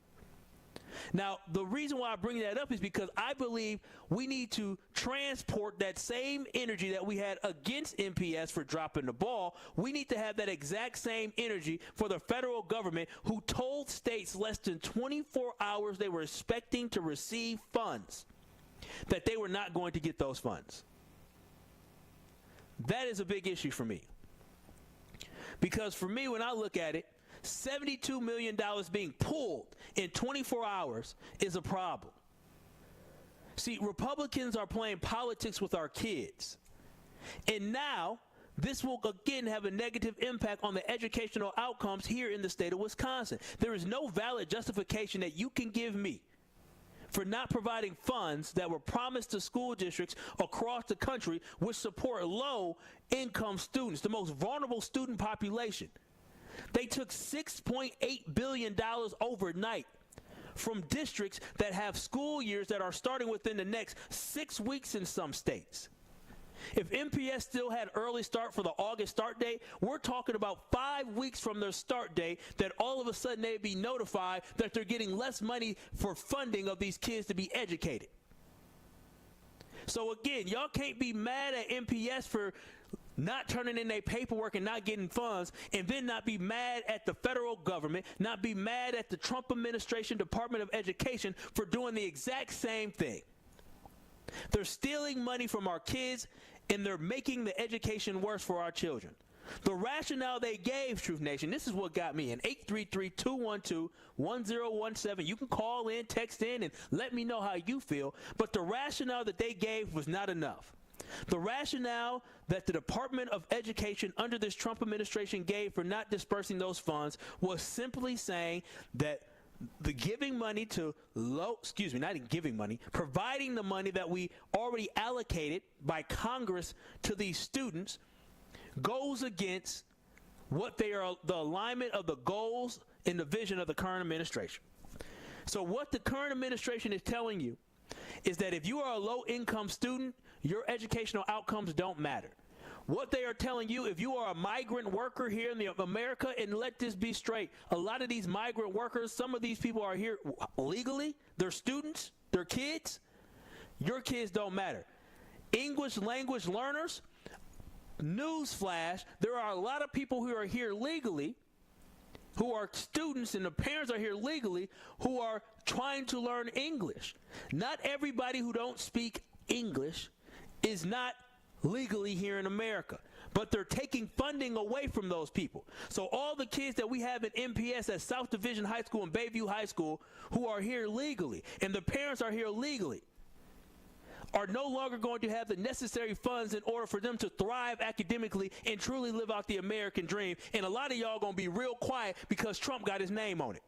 Now, the reason why I bring that up is because I believe we need to transport that same energy that we had against MPS for dropping the ball. We need to have that exact same energy for the federal government, who told states less than 24 hours they were expecting to receive funds, that they were not going to get those funds. That is a big issue for me. Because for me, when I look at it, $72 million being pulled in 24 hours is a problem. See, Republicans are playing politics with our kids. And now this will again have a negative impact on the educational outcomes here in the state of Wisconsin. There is no valid justification that you can give me for not providing funds that were promised to school districts across the country which support low-income students, the most vulnerable student population. They took $6.8 billion overnight from districts that have school years that are starting within the next 6 weeks in some states. If MPS still had early start for the August start date, we're talking about 5 weeks from their start date that all of a sudden they'd be notified that they're getting less money for funding of these kids to be educated. So again, y'all can't be mad at MPS for not turning in their paperwork and not getting funds, and then not be mad at the federal government, not be mad at the Trump administration Department of Education for doing the exact same thing. They're stealing money from our kids, and they're making the education worse for our children. The rationale they gave, Truth Nation, this is what got me in 833-212-1017. You can call in, text in, and let me know how you feel. But the rationale that they gave was not enough. The rationale that the Department of Education under this Trump administration gave for not dispersing those funds was simply saying that the giving money to providing the money that we already allocated by Congress to these students goes against what they are, the alignment of the goals and the vision of the current administration. So what the current administration is telling you is that if you are a low-income student, your educational outcomes don't matter. What they are telling you, if you are a migrant worker here in America, and let this be straight, a lot of these migrant workers, some of these people are here legally, they're students, they're kids, your kids don't matter. English language learners, newsflash, there are a lot of people who are here legally, who are students, and the parents are here legally, who are trying to learn English. Not everybody who don't speak English is not legally here in America, but they're taking funding away from those people. So all the kids that we have in MPS at South Division High School and Bayview High School who are here legally, and the parents are here legally, are no longer going to have the necessary funds in order for them to thrive academically and truly live out the American dream. And a lot of y'all going to be real quiet because Trump got his name on it.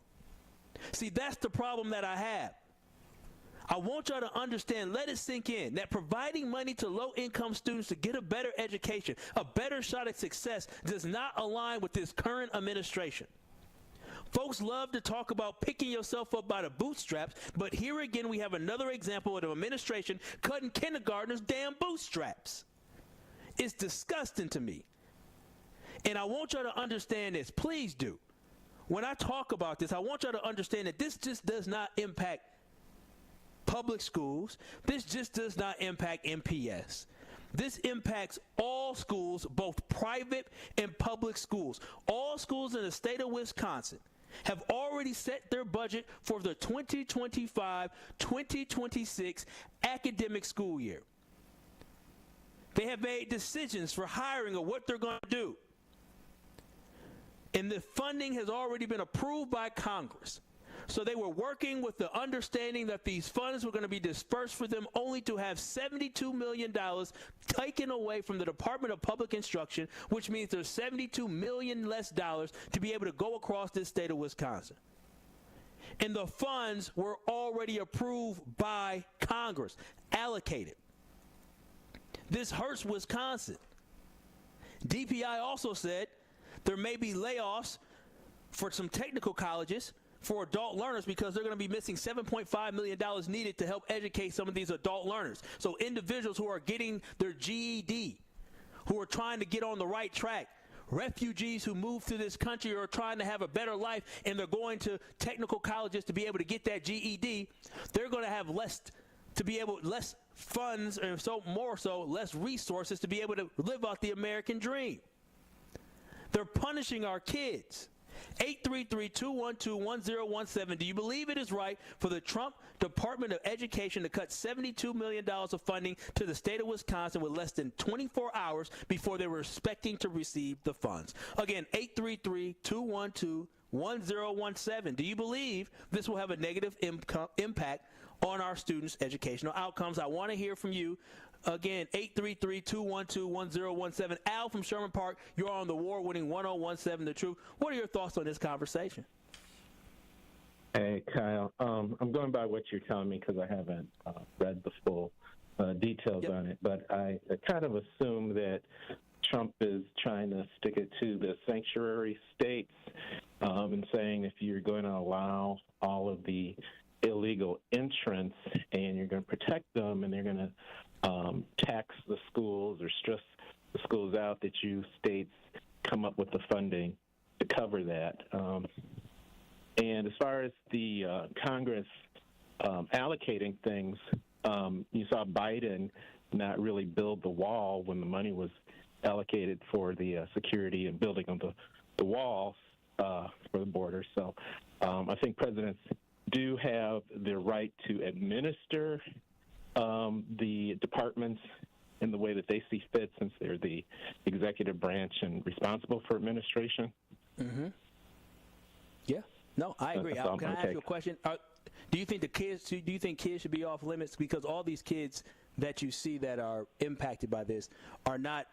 See, that's the problem that I have. I want y'all to understand, let it sink in, that providing money to low-income students to get a better education, a better shot at success, does not align with this current administration. Folks love to talk about picking yourself up by the bootstraps, but here again we have another example of the administration cutting kindergartners' damn bootstraps. It's disgusting to me. And I want y'all to understand this. Please do. When I talk about this, I want y'all to understand that this just does not impact public schools. This just does not impact MPS. This impacts all schools, both private and public schools. All schools in the state of Wisconsin have already set their budget for the 2025-2026 academic school year. They have made decisions for hiring of what they're going to do. And the funding has already been approved by Congress. So they were working with the understanding that these funds were going to be dispersed for them, only to have $72 million taken away from the Department of Public Instruction, which means there's $72 million less dollars to be able to go across this state of Wisconsin. And the funds were already approved by Congress, allocated. This hurts Wisconsin. DPI also said there may be layoffs for some technical colleges for adult learners because they're going to be missing $7.5 million needed to help educate some of these adult learners. So individuals who are getting their GED, who are trying to get on the right track, refugees who move to this country or are trying to have a better life and they're going to technical colleges to be able to get that GED, they're going to have less funds, and less resources to be able to live out the American dream. They're punishing our kids. 833-212-1017. Do you believe it is right for the Trump Department of Education to cut $72 million of funding to the state of Wisconsin with less than 24 hours before they were expecting to receive the funds? Again, 833-212-1017. Do you believe this will have a negative impact on our students' educational outcomes? I want to hear from you. Again, 833-212-1017. Al from Sherman Park, you're on the award-winning 1017 The Truth. What are your thoughts on this conversation? Hey, Kyle. I'm going by what you're telling me because I haven't read the full details on it, but I kind of assume that Trump is trying to stick it to the sanctuary states and saying if you're going to allow all of the illegal entrants and you're going to protect them and they're going to tax the schools or stress the schools out, that you states come up with the funding to cover that. And as far as the Congress allocating things, you saw Biden not really build the wall when the money was allocated for the security and building of the walls for the border. So I think presidents do have the right to administer the departments in the way that they see fit, since they're the executive branch and responsible for administration. Mm-hmm. Yeah. No, I agree. Al, can I ask you a question? Do you think kids should be off limits? Because all these kids that you see that are impacted by this are not,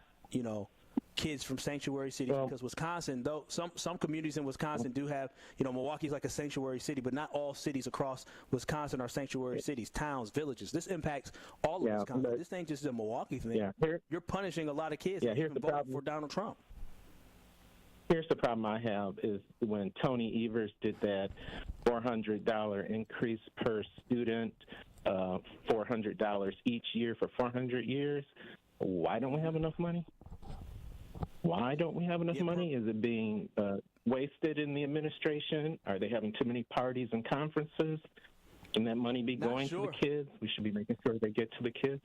kids from sanctuary cities, because Wisconsin, though some communities in Wisconsin do have, Milwaukee's like a sanctuary city, but not all cities across Wisconsin are sanctuary cities, towns, villages. This impacts all of Wisconsin. This ain't just a Milwaukee thing. Yeah. You're punishing a lot of kids here's the voting for Donald Trump. Here's the problem I have is when Tony Evers did that $400 increase per student, $400 each year for 400 years. Why don't we have enough money? Why don't we have enough money? Is it being wasted in the administration? Are they having too many parties and conferences? Can that money be going to the kids? We should be making sure they get to the kids.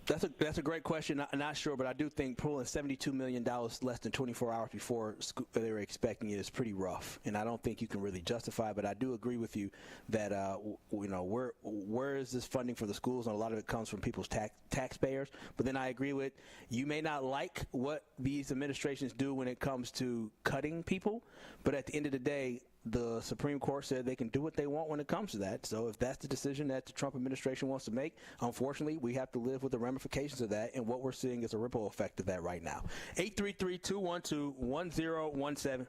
That's a great question. Not sure, but I do think pulling $72 million less than 24 hours before they were expecting it is pretty rough, and I don't think you can really justify it. But I do agree with you that where is this funding for the schools, and a lot of it comes from people's taxpayers. But then I agree with you may not like what these administrations do when it comes to cutting people, but at the end of the day, the Supreme Court said they can do what they want when it comes to that. So if that's the decision that the Trump administration wants to make, unfortunately, we have to live with the ramifications of that. And what we're seeing is a ripple effect of that right now. 833-212-1017.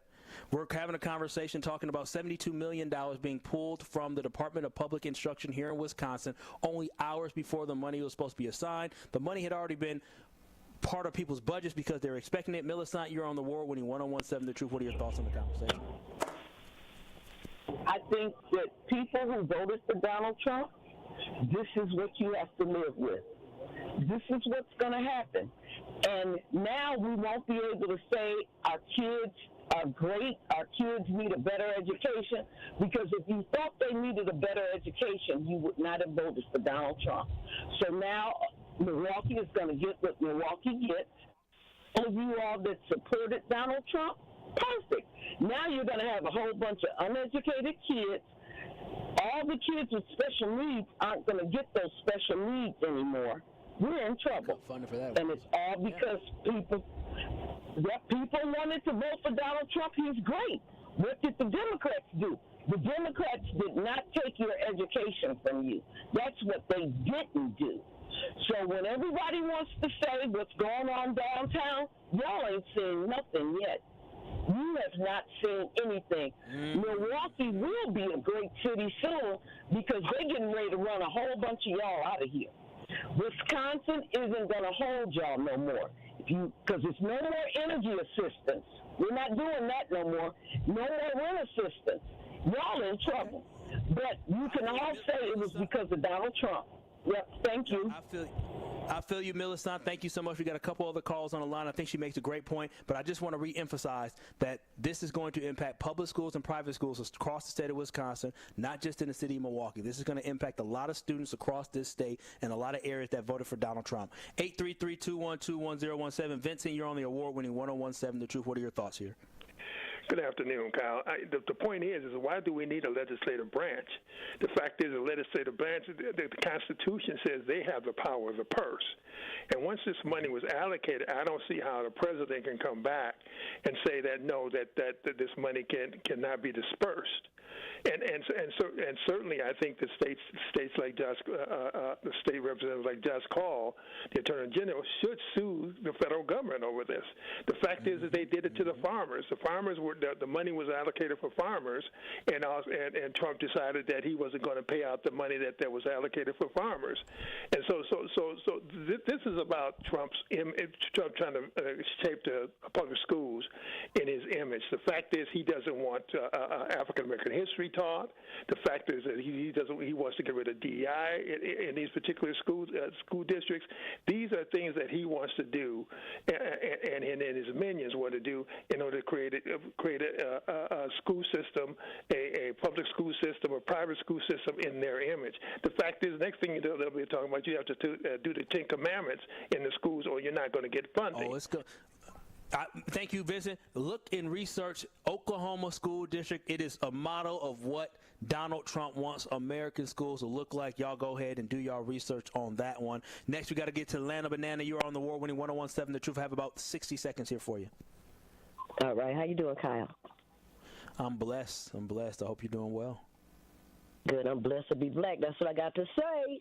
We're having a conversation talking about $72 million being pulled from the Department of Public Instruction here in Wisconsin only hours before the money was supposed to be assigned. The money had already been part of people's budgets because they're expecting it. Millicent, you're on the award-winning 1017 The Truth. What are your thoughts on the conversation? I think that people who voted for Donald Trump, this is what you have to live with. This is what's going to happen. And now we won't be able to say our kids are great, our kids need a better education, because if you thought they needed a better education, you would not have voted for Donald Trump. So now Milwaukee is going to get what Milwaukee gets. All of you all that supported Donald Trump, perfect. Now you're going to have a whole bunch of uneducated kids. All the kids with special needs aren't going to get those special needs anymore. We're in trouble. And it's all because people wanted to vote for Donald Trump. He's great. What did the Democrats do? The Democrats did not take your education from you. That's what they didn't do. So when everybody wants to say what's going on downtown, y'all ain't seen nothing yet. You have not seen anything. Milwaukee will be a great city soon because they're getting ready to run a whole bunch of y'all out of here. Wisconsin isn't going to hold y'all no more because it's no more energy assistance. We're not doing that no more. No more rent assistance. Y'all in trouble. But you can all say it was because of Donald Trump. Yep, thank you. I feel you, Millicent. Thank you so much. We got a couple other calls on the line. I think she makes a great point, but I just want to reemphasize that this is going to impact public schools and private schools across the state of Wisconsin, not just in the city of Milwaukee. This is going to impact a lot of students across this state and a lot of areas that voted for Donald Trump. 833-212-1017. Vincent, you're on the award-winning 1017 The Truth. What are your thoughts here? Good afternoon, Kyle. The point is why do we need a legislative branch? The fact is the legislative branch, the Constitution says they have the power of the purse. And once this money was allocated, I don't see how the president can come back and say that, no, that this money cannot be dispersed. And certainly, I think the states like the state representatives like Josh Call, the Attorney General, should sue the federal government over this. The fact is that they did it to the farmers. The farmers were the money was allocated for farmers, and Trump decided that he wasn't going to pay out the money that was allocated for farmers. And so this is about Trump trying to shape the public schools in his image. The fact is he doesn't want African American history taught. The fact is that he wants to get rid of DEI in these particular school districts. These are things that he wants to do, and his minions want to do in order to create a school system, a public school system, a private school system in their image. The fact is, next thing they'll be talking about, you have to do the 10 Commandments in the schools, or you're not going to get funding. Oh, it's good. Thank you, Vincent. Look and research Oklahoma School District. It is a model of what Donald Trump wants American schools to look like. Y'all go ahead and do y'all research on that one. Next, we got to get to Atlanta Banana. You're on the award-winning 1017 The Truth. I have about 60 seconds here for you. All right. How you doing, Kyle? I'm blessed. I hope you're doing well. Good. I'm blessed to be black. That's what I got to say.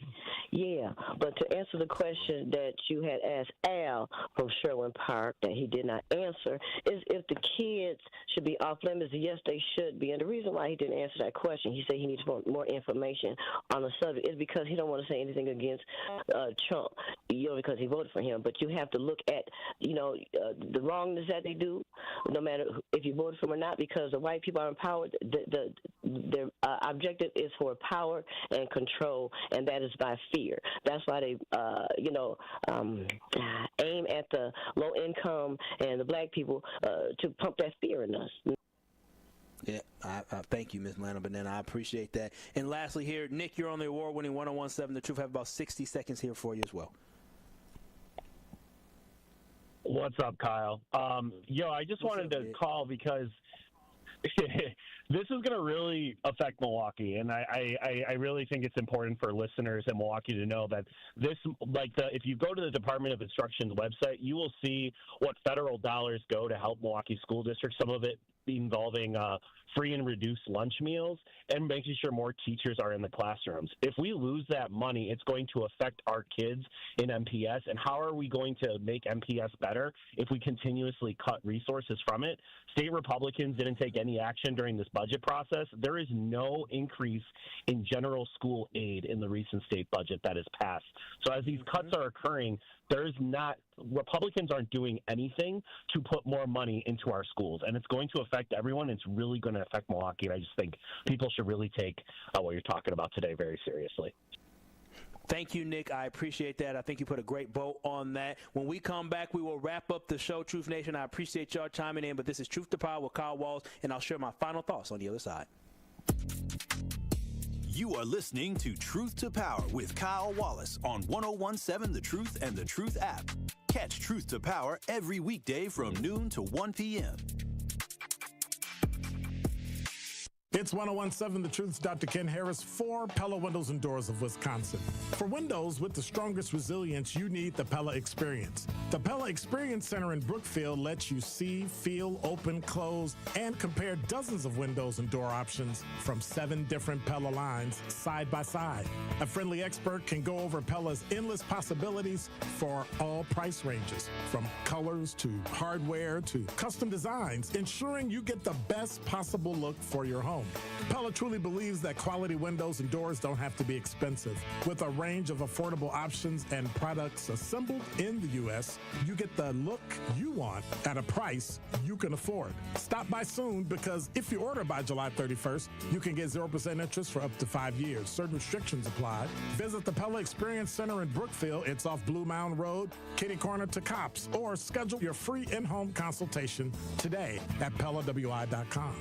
Yeah. But to answer the question that you had asked Al from Sherwin Park that he did not answer is if the kids should be off limits. Yes, they should be. And the reason why he didn't answer that question, he said he needs more information on the subject, is because he don't want to say anything against Trump, because he voted for him. But you have to look at, the wrongness that they do, no matter if you voted for him or not, because the white people are empowered. Their objective is for power and control, and that is by fear. That's why they, aim at the low income and the black people to pump that fear in us. Yeah, I thank you, Ms. Atlanta Banana. I appreciate that. And lastly here, Nick, you're on the award-winning 1017 The Truth. I have about 60 seconds here for you as well. What's up, Kyle? I just wanted to call because this is going to really affect Milwaukee, and I really think it's important for listeners in Milwaukee to know that this, if you go to the Department of Instruction's website, you will see what federal dollars go to help Milwaukee school districts. Some of it involving free and reduced lunch meals and making sure more teachers are in the classrooms. If we lose that money, it's going to affect our kids in MPS. And how are we going to make MPS better if we continuously cut resources from it? State Republicans didn't take any action during this budget process. There is no increase in general school aid in the recent state budget that is passed. So as these cuts are occurring, Republicans aren't doing anything to put more money into our schools, and it's going to affect everyone. It's really going to affect Milwaukee, and I just think people should really take what you're talking about today very seriously. Thank you, Nick. I appreciate that. I think you put a great bow on that. When we come back, we will wrap up the show, Truth Nation. I appreciate y'all chiming in, but this is Truth to Power with Kyle Wallace, and I'll share my final thoughts on the other side. You are listening to Truth to Power with Kyle Wallace on 1017 The Truth and The Truth app. Catch Truth to Power every weekday from noon to 1 p.m. It's 1017 The Truth's Dr. Ken Harris for Pella Windows and Doors of Wisconsin. For windows with the strongest resilience, you need the Pella Experience. The Pella Experience Center in Brookfield lets you see, feel, open, close, and compare dozens of windows and door options from 7 different Pella lines side by side. A friendly expert can go over Pella's endless possibilities for all price ranges, from colors to hardware to custom designs, ensuring you get the best possible look for your home. Pella truly believes that quality windows and doors don't have to be expensive. With a range of affordable options and products assembled in the U.S., you get the look you want at a price you can afford. Stop by soon, because if you order by July 31st, you can get 0% interest for up to 5 years. Certain restrictions apply. Visit the Pella Experience Center in Brookfield. It's off Blue Mound Road, kitty corner to Cops, or schedule your free in-home consultation today at PellaWI.com.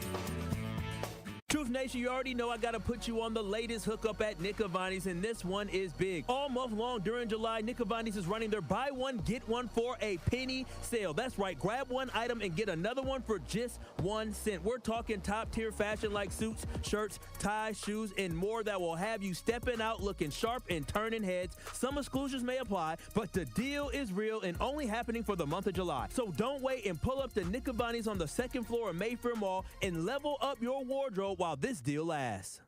Truth Nation, you already know I got to put you on the latest hookup at Nick Avani's, and this one is big. All month long during July, Nick Avani's is running their buy one, get one for a penny sale. That's right. Grab one item and get another one for just 1 cent. We're talking top-tier fashion like suits, shirts, ties, shoes, and more that will have you stepping out looking sharp and turning heads. Some exclusions may apply, but the deal is real and only happening for the month of July. So don't wait and pull up to Nick Avani's on the 2nd floor of Mayfair Mall and level up your wardrobe while this deal lasts.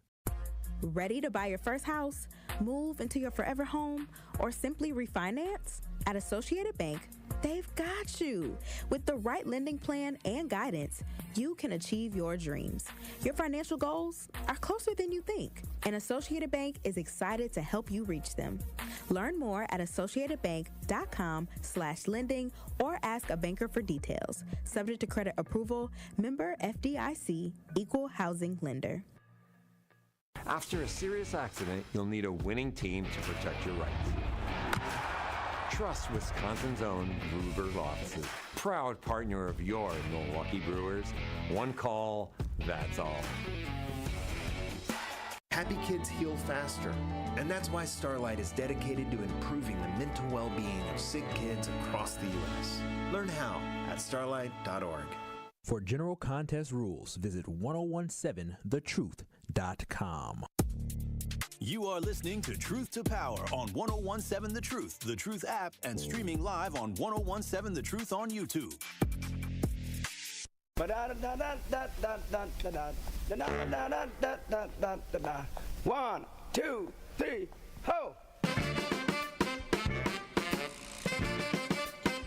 Ready to buy your first house, move into your forever home, or simply refinance? At Associated Bank, they've got you. With the right lending plan and guidance, you can achieve your dreams. Your financial goals are closer than you think, and Associated Bank is excited to help you reach them. Learn more at associatedbank.com/lending or ask a banker for details. Subject to credit approval, member FDIC, equal housing lender. After a serious accident, you'll need a winning team to protect your rights. Trust Wisconsin's own Gruber offices, proud partner of your Milwaukee Brewers. One call, that's all. Happy kids heal faster, and that's why Starlight is dedicated to improving the mental well-being of sick kids across the U.S. Learn how at starlight.org. For general contest rules, visit 1017thetruth.com. You are listening to Truth to Power on 1017 The Truth, The Truth app, and streaming live on 1017 The Truth on YouTube. One, two, three, ho!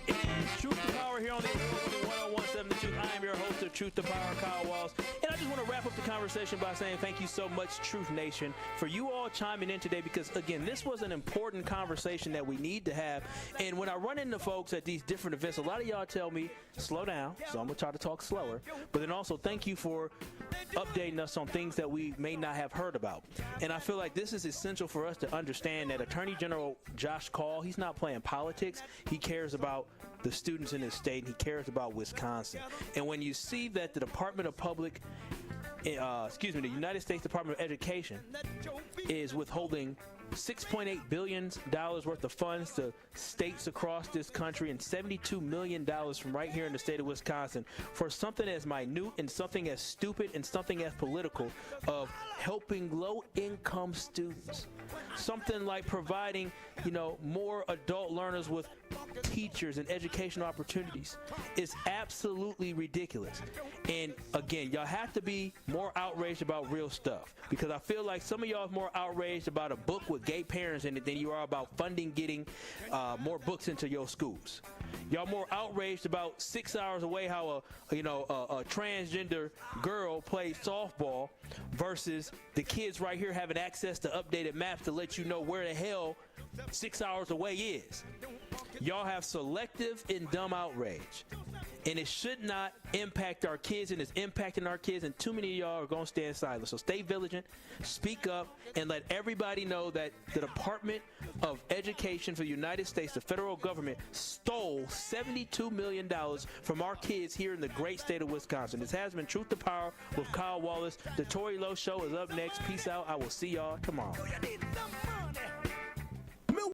It is Truth to Power here on the 1017 The Truth. I am your host of Truth to Power, Kyle Wallace. And I just want to wrap up the conversation by saying thank you so much, Truth Nation, for you all chiming in today, because, again, this was an important conversation that we need to have. And when I run into folks at these different events, a lot of y'all tell me, slow down, so I'm going to try to talk slower. But then also thank you for updating us on things that we may not have heard about. And I feel like this is essential for us to understand that Attorney General Josh Call, he's not playing politics. He cares about the students in his state, and he cares about Wisconsin. And when you see that the the United States Department of Education is withholding $6.8 billion worth of funds to states across this country and $72 million from right here in the state of Wisconsin for something as minute and something as stupid and something as political of helping low-income students. Something like providing, more adult learners with teachers and educational opportunities is absolutely ridiculous. And again, y'all have to be more outraged about real stuff, because I feel like some of y'all are more outraged about a book with gay parents in it than you are about funding getting more books into your schools. Y'all more outraged about 6 hours away how a transgender girl plays softball versus the kids right here having access to updated maps to let you know where the hell 6 hours away is. Y'all have selective and dumb outrage, and it should not impact our kids, and it's impacting our kids, and too many of y'all are going to stand silent. So stay vigilant, speak up, and let everybody know that the Department of Education for the United States, the federal government, stole $72 million from our kids here in the great state of Wisconsin. This has been Truth to Power with Kyle Wallace. The Tori Lowe Show is up next. Peace out. I will see y'all tomorrow.